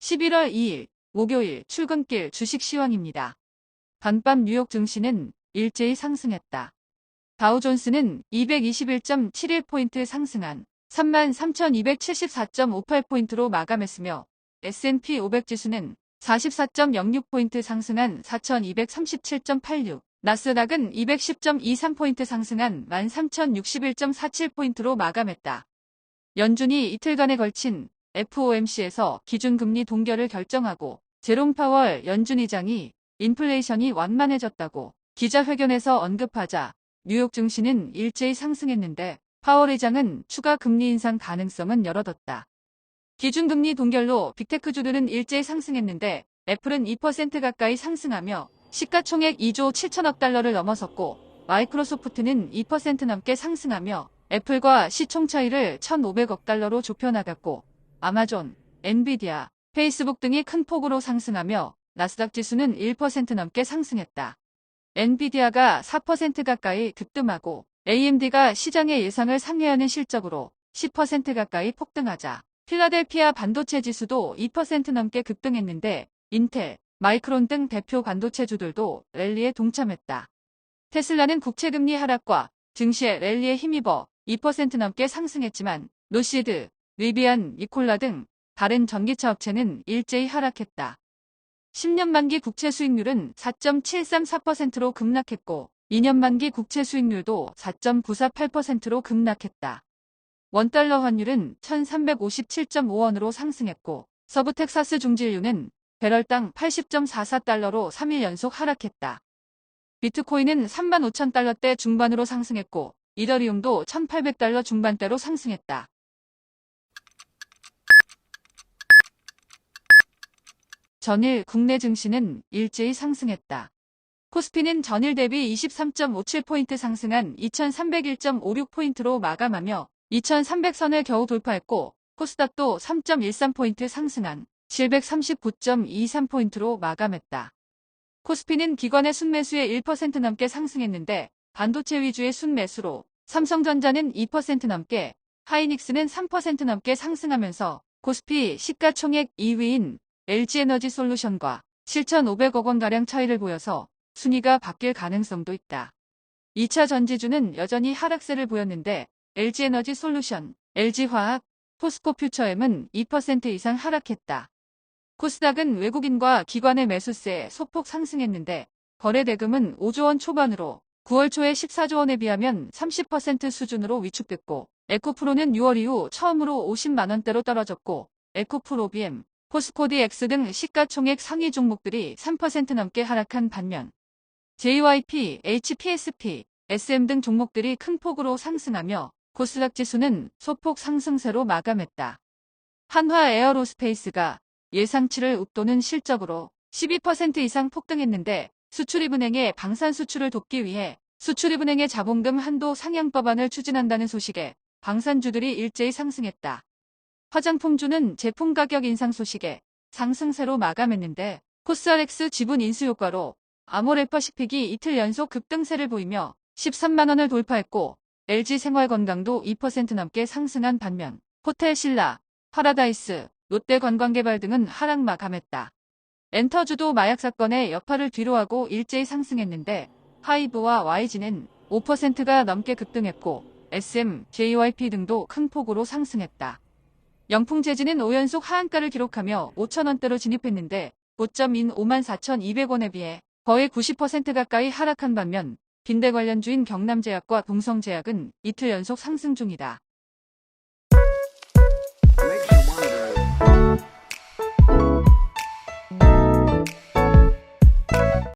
11월 2일 목요일 출근길 주식 시황입니다. 반밤 뉴욕 증시는 일제히 상승했다. 다우존스는 221.71포인트 상승한 33,274.58포인트로 마감했으며 S&P 500 지수는 44.06포인트 상승한 4,237.86, 나스닥은 210.23포인트 상승한 13,061.47포인트로 마감했다. 연준이 이틀간에 걸친 FOMC에서 기준금리 동결을 결정하고 제롬 파월 연준 의장이 인플레이션이 완만해졌다고 기자회견에서 언급하자 뉴욕 증시는 일제히 상승했는데 파월 의장은 추가 금리 인상 가능성은 열어뒀다. 기준금리 동결로 빅테크주들은 일제히 상승했는데 애플은 2% 가까이 상승하며 시가총액 2조 7천억 달러를 넘어섰고 마이크로소프트는 2% 넘게 상승하며 애플과 시총 차이를 1,500억 달러로 좁혀나갔고 아마존, 엔비디아, 페이스북 등이 큰 폭으로 상승하며 나스닥 지수는 1% 넘게 상승했다. 엔비디아가 4% 가까이 급등하고 AMD가 시장의 예상을 상회하는 실적으로 10% 가까이 폭등하자 필라델피아 반도체 지수도 2% 넘게 급등했는데 인텔, 마이크론 등 대표 반도체주들도 랠리에 동참했다. 테슬라는 국채금리 하락과 증시의 랠리에 힘입어 2% 넘게 상승했지만 노시드, 리비안, 니콜라 등 다른 전기차 업체는 일제히 하락했다. 10년 만기 국채 수익률은 4.734%로 급락했고 2년 만기 국채 수익률도 4.948%로 급락했다. 원달러 환율은 1357.5원으로 상승했고 서부텍사스 중진유는 배럴당 80.44달러로 3일 연속 하락했다. 비트코인은 35,000달러대 중반으로 상승했고 이더리움도 1,800달러 중반대로 상승했다. 전일 국내 증시는 일제히 상승했다. 코스피는 전일 대비 23.57포인트 상승한 2,301.56포인트로 마감하며 2,300선을 겨우 돌파했고 코스닥도 3.13포인트 상승한 739.23포인트로 마감했다. 코스피는 기관의 순매수에 1% 넘게 상승했는데 반도체 위주의 순매수로 삼성전자는 2% 넘게, 하이닉스는 3% 넘게 상승하면서 코스피 시가총액 2위인 LG에너지솔루션과 7,500억 원가량 차이를 보여서 순위가 바뀔 가능성도 있다. 2차 전지주는 여전히 하락세를 보였는데 LG에너지솔루션, LG화학, 포스코퓨처엠은 2% 이상 하락했다. 코스닥은 외국인과 기관의 매수세에 소폭 상승했는데 거래 대금은 5조 원 초반으로 9월 초에 14조 원에 비하면 30% 수준으로 위축됐고 에코프로는 6월 이후 처음으로 50만 원대로 떨어졌고 에코프로비엠, 포스코디엑스 등 시가총액 상위 종목들이 3% 넘게 하락한 반면 JYP, HPSP, SM 등 종목들이 큰 폭으로 상승하며 코스닥 지수는 소폭 상승세로 마감했다. 한화 에어로스페이스가 예상치를 웃도는 실적으로 12% 이상 폭등했는데 수출입은행의 방산 수출을 돕기 위해 수출입은행의 자본금 한도 상향 법안을 추진한다는 소식에 방산주들이 일제히 상승했다. 화장품주는 제품 가격 인상 소식에 상승세로 마감했는데 코스알엑스 지분 인수 효과로 아모레퍼시픽이 이틀 연속 급등세를 보이며 13만 원을 돌파했고 LG생활건강도 2% 넘게 상승한 반면 호텔신라, 파라다이스, 롯데관광개발 등은 하락 마감했다. 엔터주도 마약 사건의 여파를 뒤로하고 일제히 상승했는데 하이브와 YG는 5%가 넘게 급등했고 SM, JYP 등도 큰 폭으로 상승했다. 영풍재진은 5연속 하한가를 기록하며 5,000원대로 진입했는데 고점인 54,200원에 비해 거의 90% 가까이 하락한 반면 빈대 관련주인 경남제약과 동성제약은 이틀 연속 상승 중이다.